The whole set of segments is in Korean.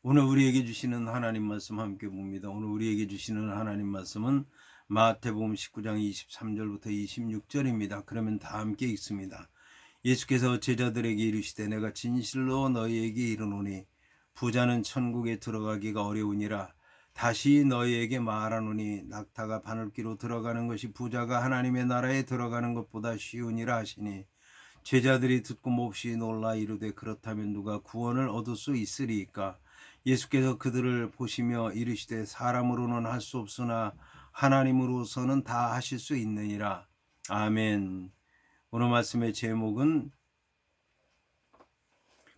오늘 우리에게 주시는 하나님 말씀 함께 봅니다. 오늘 우리에게 주시는 하나님 말씀은 마태복음 19장 23절부터 26절입니다. 그러면 다 함께 읽습니다. 예수께서 제자들에게 이르시되 내가 진실로 너희에게 이르노니 부자는 천국에 들어가기가 어려우니라. 다시 너희에게 말하노니 낙타가 바늘귀로 들어가는 것이 부자가 하나님의 나라에 들어가는 것보다 쉬우니라 하시니 제자들이 듣고 몹시 놀라 이르되 그렇다면 누가 구원을 얻을 수 있으리이까. 예수께서 그들을 보시며 이르시되 사람으로는 할 수 없으나 하나님으로서는 다 하실 수 있느니라. 아멘. 오늘 말씀의 제목은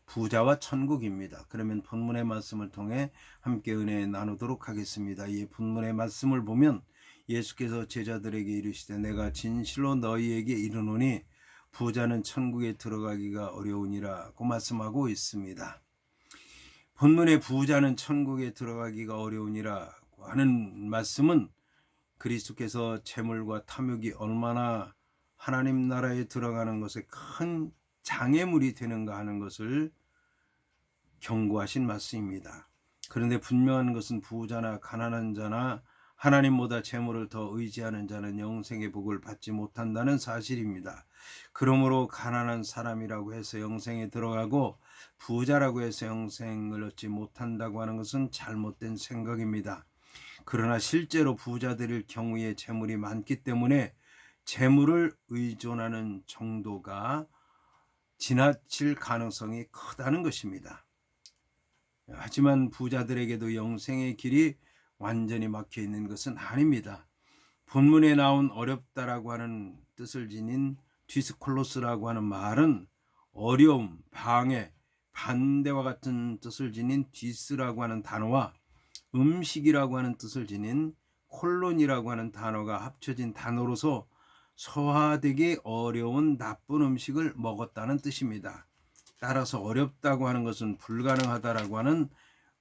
부자와 천국입니다. 그러면 본문의 말씀을 통해 함께 은혜 나누도록 하겠습니다. 이 본문의 말씀을 보면 예수께서 제자들에게 이르시되 내가 진실로 너희에게 이르노니 부자는 천국에 들어가기가 어려우니라고 말씀하고 있습니다. 본문의 부자는 천국에 들어가기가 어려우니라고 하는 말씀은 그리스도께서 재물과 탐욕이 얼마나 하나님 나라에 들어가는 것에 큰 장애물이 되는가 하는 것을 경고하신 말씀입니다. 그런데 분명한 것은 부자나 가난한 자나 하나님보다 재물을 더 의지하는 자는 영생의 복을 받지 못한다는 사실입니다. 그러므로 가난한 사람이라고 해서 영생에 들어가고 부자라고 해서 영생을 얻지 못한다고 하는 것은 잘못된 생각입니다. 그러나 실제로 부자들일 경우에 재물이 많기 때문에 재물을 의존하는 정도가 지나칠 가능성이 크다는 것입니다. 하지만 부자들에게도 영생의 길이 완전히 막혀 있는 것은 아닙니다. 본문에 나온 어렵다라고 하는 뜻을 지닌 디스콜로스라고 하는 말은 어려움, 방해, 반대와 같은 뜻을 지닌 디스라고 하는 단어와 음식이라고 하는 뜻을 지닌 콜론이라고 하는 단어가 합쳐진 단어로서 소화되기 어려운 나쁜 음식을 먹었다는 뜻입니다. 따라서 어렵다고 하는 것은 불가능하다라고 하는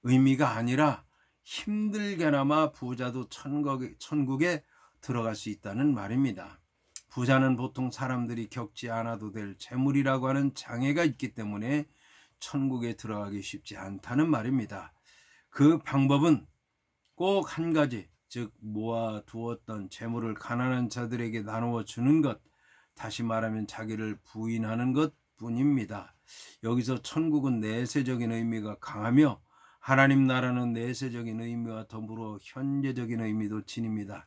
의미가 아니라 힘들게나마 부자도 천국에 들어갈 수 있다는 말입니다. 부자는 보통 사람들이 겪지 않아도 될 재물이라고 하는 장애가 있기 때문에 천국에 들어가기 쉽지 않다는 말입니다. 그 방법은 꼭 한 가지, 즉 모아두었던 재물을 가난한 자들에게 나누어 주는 것, 다시 말하면 자기를 부인하는 것 뿐입니다. 여기서 천국은 내세적인 의미가 강하며 하나님 나라는 내세적인 의미와 더불어 현재적인 의미도 지닙니다.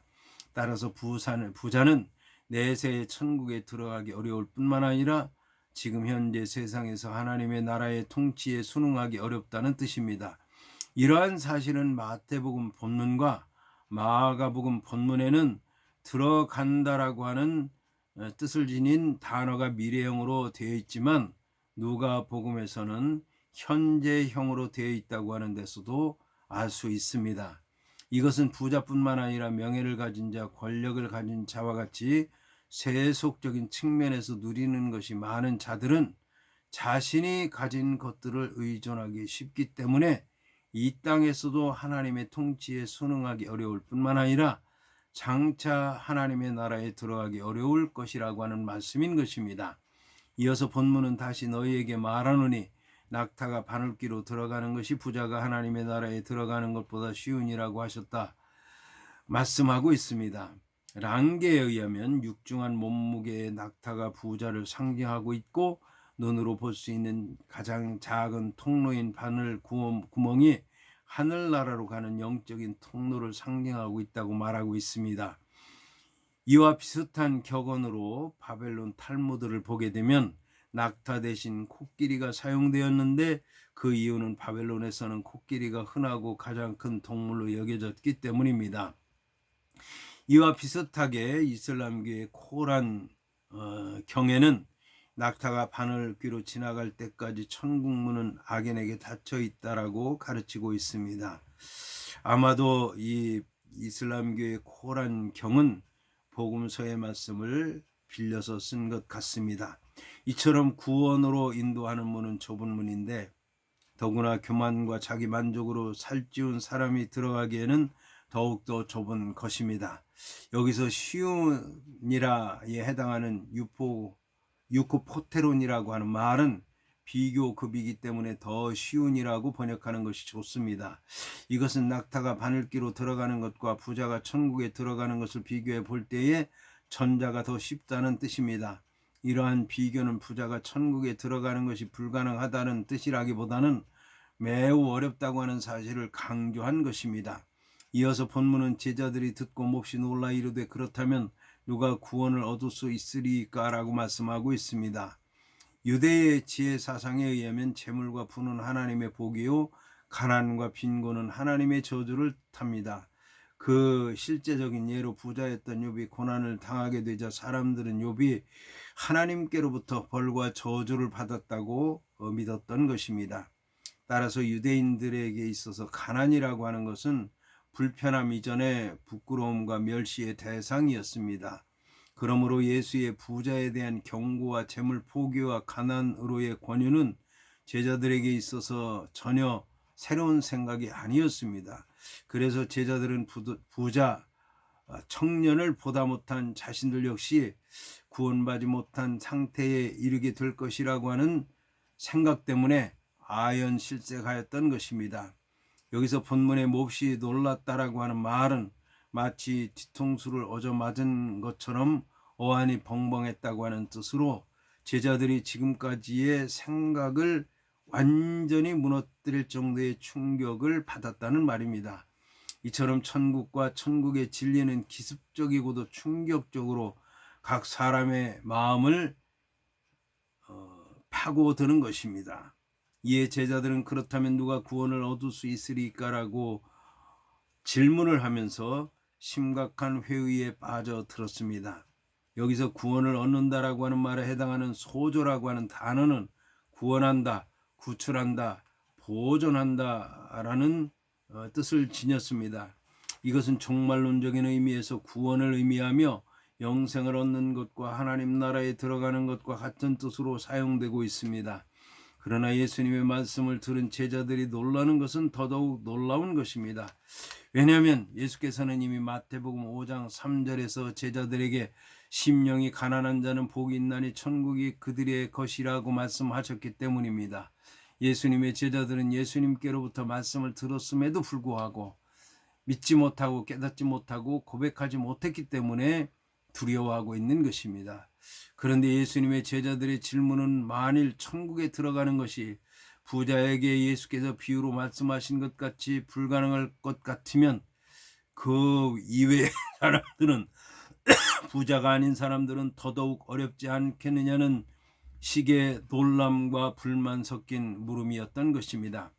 따라서 부자는 내세의 천국에 들어가기 어려울 뿐만 아니라 지금 현재 세상에서 하나님의 나라의 통치에 순응하기 어렵다는 뜻입니다. 이러한 사실은 마태복음 본문과 마가복음 본문에는 들어간다라고 하는 뜻을 지닌 단어가 미래형으로 되어 있지만 누가복음에서는 현재형으로 되어 있다고 하는 데서도 알 수 있습니다. 이것은 부자뿐만 아니라 명예를 가진 자, 권력을 가진 자와 같이 세속적인 측면에서 누리는 것이 많은 자들은 자신이 가진 것들을 의존하기 쉽기 때문에 이 땅에서도 하나님의 통치에 순응하기 어려울 뿐만 아니라 장차 하나님의 나라에 들어가기 어려울 것이라고 하는 말씀인 것입니다. 이어서 본문은 다시 너희에게 말하노니 낙타가 바늘귀로 들어가는 것이 부자가 하나님의 나라에 들어가는 것보다 쉬우니라고 하셨다 말씀하고 있습니다. 랑게에 의하면 육중한 몸무게의 낙타가 부자를 상징하고 있고 눈으로 볼 수 있는 가장 작은 통로인 바늘 구멍이 하늘나라로 가는 영적인 통로를 상징하고 있다고 말하고 있습니다. 이와 비슷한 격언으로 바벨론 탈무드를 보게 되면 낙타 대신 코끼리가 사용되었는데 그 이유는 바벨론에서는 코끼리가 흔하고 가장 큰 동물로 여겨졌기 때문입니다. 이와 비슷하게 이슬람교의 코란 경에는 낙타가 바늘귀로 지나갈 때까지 천국문은 악인에게 닫혀 있다라고 가르치고 있습니다. 아마도 이 이슬람교의 코란 경은 복음서의 말씀을 빌려서 쓴 것 같습니다. 이처럼 구원으로 인도하는 문은 좁은 문인데 더구나 교만과 자기 만족으로 살찌운 사람이 들어가기에는 더욱더 좁은 것입니다. 여기서 쉬운이라에 해당하는 유코포테론이라고 하는 말은 비교급이기 때문에 더 쉬운이라고 번역하는 것이 좋습니다. 이것은 낙타가 바늘기로 들어가는 것과 부자가 천국에 들어가는 것을 비교해 볼 때에 전자가 더 쉽다는 뜻입니다. 이러한 비교는 부자가 천국에 들어가는 것이 불가능하다는 뜻이라기보다는 매우 어렵다고 하는 사실을 강조한 것입니다. 이어서 본문은 제자들이 듣고 몹시 놀라 이르되 그렇다면 누가 구원을 얻을 수 있으리까 라고 말씀하고 있습니다. 유대의 지혜 사상에 의하면 재물과 부는 하나님의 복이요 가난과 빈곤은 하나님의 저주를 탑니다. 그 실제적인 예로 부자였던 욥이 고난을 당하게 되자 사람들은 욥이 하나님께로부터 벌과 저주를 받았다고 믿었던 것입니다. 따라서 유대인들에게 있어서 가난이라고 하는 것은 불편함 이전에 부끄러움과 멸시의 대상이었습니다. 그러므로 예수의 부자에 대한 경고와 재물 포기와 가난으로의 권유는 제자들에게 있어서 전혀 새로운 생각이 아니었습니다. 그래서 제자들은 부자 청년을 보다 못한 자신들 역시 구원받지 못한 상태에 이르게 될 것이라고 하는 생각 때문에 아연실색하였던 것입니다. 여기서 본문에 몹시 놀랐다라고 하는 말은 마치 뒤통수를 얻어맞은 것처럼 어안이 벙벙했다고 하는 뜻으로 제자들이 지금까지의 생각을 완전히 무너뜨릴 정도의 충격을 받았다는 말입니다. 이처럼 천국과 천국의 진리는 기습적이고도 충격적으로 각 사람의 마음을 파고드는 것입니다. 이에 제자들은 그렇다면 누가 구원을 얻을 수 있으리까라고 질문을 하면서 심각한 회의에 빠져들었습니다. 여기서 구원을 얻는다라고 하는 말에 해당하는 소조라고 하는 단어는 구원한다, 구출한다, 보존한다라는 뜻을 지녔습니다. 이것은 종말론적인 의미에서 구원을 의미하며 영생을 얻는 것과 하나님 나라에 들어가는 것과 같은 뜻으로 사용되고 있습니다. 그러나 예수님의 말씀을 들은 제자들이 놀라는 것은 더더욱 놀라운 것입니다. 왜냐하면 예수께서는 이미 마태복음 5장 3절에서 제자들에게 심령이 가난한 자는 복이 있나니 천국이 그들의 것이라고 말씀하셨기 때문입니다. 예수님의 제자들은 예수님께로부터 말씀을 들었음에도 불구하고 믿지 못하고 깨닫지 못하고 고백하지 못했기 때문에 두려워하고 있는 것입니다. 그런데 예수님의 제자들의 질문은 만일 천국에 들어가는 것이 부자에게 예수께서 비유로 말씀하신 것 같이 불가능할 것 같으면 그 이외의 사람들은 부자가 아닌 사람들은 더더욱 어렵지 않겠느냐는 식의 놀람과 불만 섞인 물음이었던 것입니다.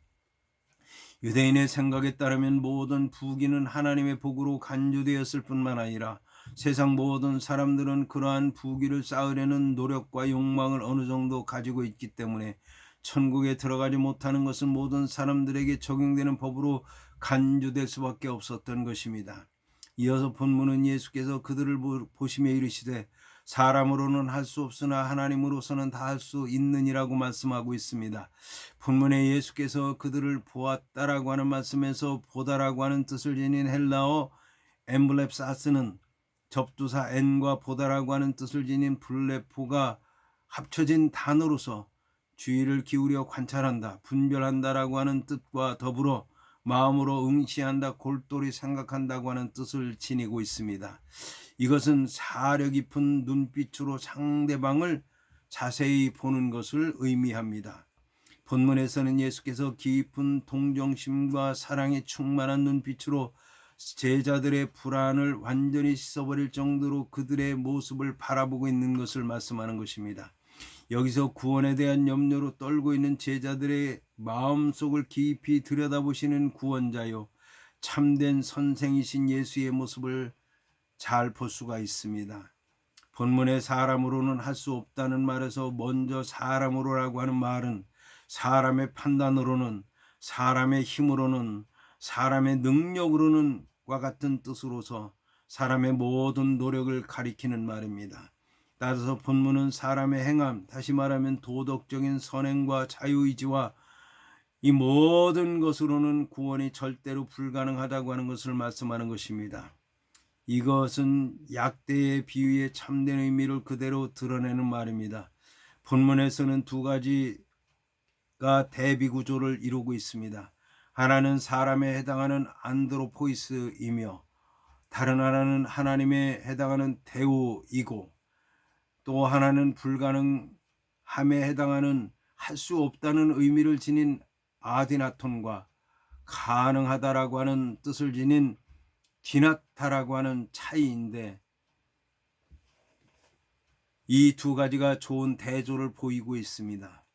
유대인의 생각에 따르면 모든 부귀는 하나님의 복으로 간주되었을 뿐만 아니라 세상 모든 사람들은 그러한 부귀를 쌓으려는 노력과 욕망을 어느 정도 가지고 있기 때문에 천국에 들어가지 못하는 것은 모든 사람들에게 적용되는 법으로 간주될 수밖에 없었던 것입니다. 이어서 본문은 예수께서 그들을 보시며 이르시되 사람으로는 할 수 없으나 하나님으로서는 다 할 수 있느니라고 말씀하고 있습니다. 본문에 예수께서 그들을 보았다라고 하는 말씀에서 보다라고 하는 뜻을 지닌 헬라어 엠블랩사스는 접두사 엔과 보다라고 하는 뜻을 지닌 블레포가 합쳐진 단어로서 주의를 기울여 관찰한다, 분별한다라고 하는 뜻과 더불어 마음으로 응시한다, 골똘히 생각한다고 하는 뜻을 지니고 있습니다. 이것은 사려 깊은 눈빛으로 상대방을 자세히 보는 것을 의미합니다. 본문에서는 예수께서 깊은 동정심과 사랑에 충만한 눈빛으로 제자들의 불안을 완전히 씻어버릴 정도로 그들의 모습을 바라보고 있는 것을 말씀하는 것입니다. 여기서 구원에 대한 염려로 떨고 있는 제자들의 마음속을 깊이 들여다보시는 구원자요 참된 선생이신 예수의 모습을 잘 볼 수가 있습니다. 본문의 사람으로는 할 수 없다는 말에서 먼저 사람으로라고 하는 말은 사람의 판단으로는, 사람의 힘으로는, 사람의 능력으로는 과 같은 뜻으로서 사람의 모든 노력을 가리키는 말입니다. 따라서 본문은 사람의 행함, 다시 말하면 도덕적인 선행과 자유의지와 이 모든 것으로는 구원이 절대로 불가능하다고 하는 것을 말씀하는 것입니다. 이것은 약대의 비유의 참된 의미를 그대로 드러내는 말입니다. 본문에서는 두 가지 대비 구조를 이루고 있습니다. 하나는 사람에 해당하는 안드로포이스이며 다른 하나는 하나님에 해당하는 데오이고 또 하나는 불가능함에 해당하는 할 수 없다는 의미를 지닌 아디나톤과 가능하다라고 하는 뜻을 지닌 디나타라고 하는 차이인데 이 두 가지가 좋은 대조를 보이고 있습니다.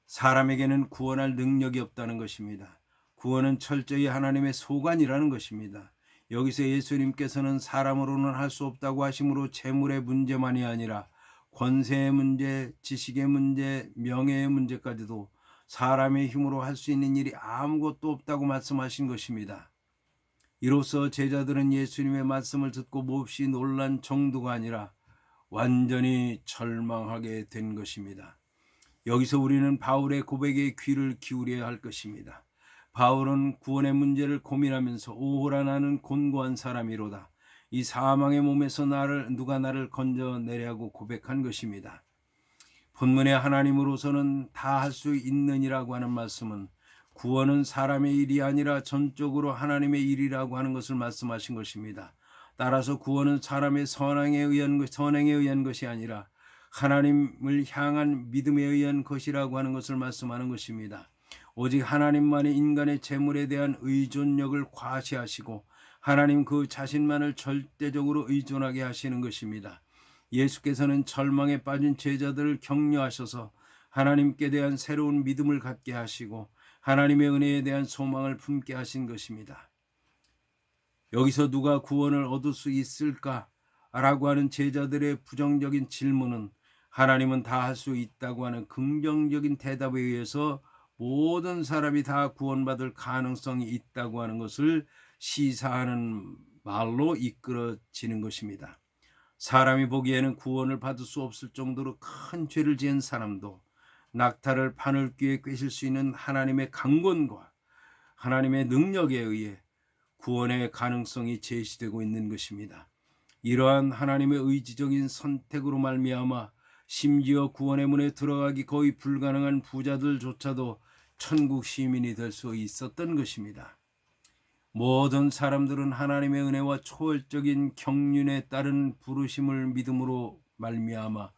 사람에게는 구원할 능력이 없다는 것입니다. 구원은 철저히 하나님의 소관이라는 것입니다. 여기서 예수님께서는 사람으로는 할 수 없다고 하심으로 재물의 문제만이 아니라 권세의 문제, 지식의 문제, 명예의 문제까지도 사람의 힘으로 할 수 있는 일이 아무것도 없다고 말씀하신 것입니다. 이로써 제자들은 예수님의 말씀을 듣고 몹시 놀란 정도가 아니라 완전히 절망하게 된 것입니다. 여기서 우리는 바울의 고백에 귀를 기울여야 할 것입니다. 바울은 구원의 문제를 고민하면서 오호라 나는 곤고한 사람이로다. 이 사망의 몸에서 누가 나를 건져내려고 고백한 것입니다. 본문의 하나님으로서는 다 할 수 있느니라고 하는 말씀은 구원은 사람의 일이 아니라 전적으로 하나님의 일이라고 하는 것을 말씀하신 것입니다. 따라서 구원은 사람의 선행에 의한 것이 아니라 하나님을 향한 믿음에 의한 것이라고 하는 것을 말씀하는 것입니다. 오직 하나님만이 인간의 재물에 대한 의존력을 과시하시고 하나님 그 자신만을 절대적으로 의존하게 하시는 것입니다. 예수께서는 절망에 빠진 제자들을 격려하셔서 하나님께 대한 새로운 믿음을 갖게 하시고 하나님의 은혜에 대한 소망을 품게 하신 것입니다. 여기서 누가 구원을 얻을 수 있을까라고 하는 제자들의 부정적인 질문은 하나님은 다 할 수 있다고 하는 긍정적인 대답에 의해서 모든 사람이 다 구원받을 가능성이 있다고 하는 것을 시사하는 말로 이끌어지는 것입니다. 사람이 보기에는 구원을 받을 수 없을 정도로 큰 죄를 지은 사람도 낙타를 바늘귀에 꿰실 수 있는 하나님의 강권과 하나님의 능력에 의해 구원의 가능성이 제시되고 있는 것입니다. 이러한 하나님의 의지적인 선택으로 말미암아 심지어 구원의 문에 들어가기 거의 불가능한 부자들조차도 천국 시민이 될 수 있었던 것입니다. 모든 사람들은 하나님의 은혜와 초월적인 경륜에 따른 부르심을 믿음으로 말미암아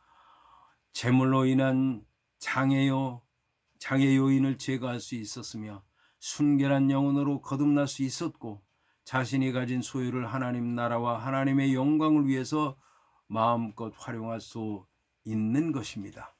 재물로 인한 장애 요인을 제거할 수 있었으며 순결한 영혼으로 거듭날 수 있었고 자신이 가진 소유를 하나님 나라와 하나님의 영광을 위해서 마음껏 활용할 수 있는 것입니다.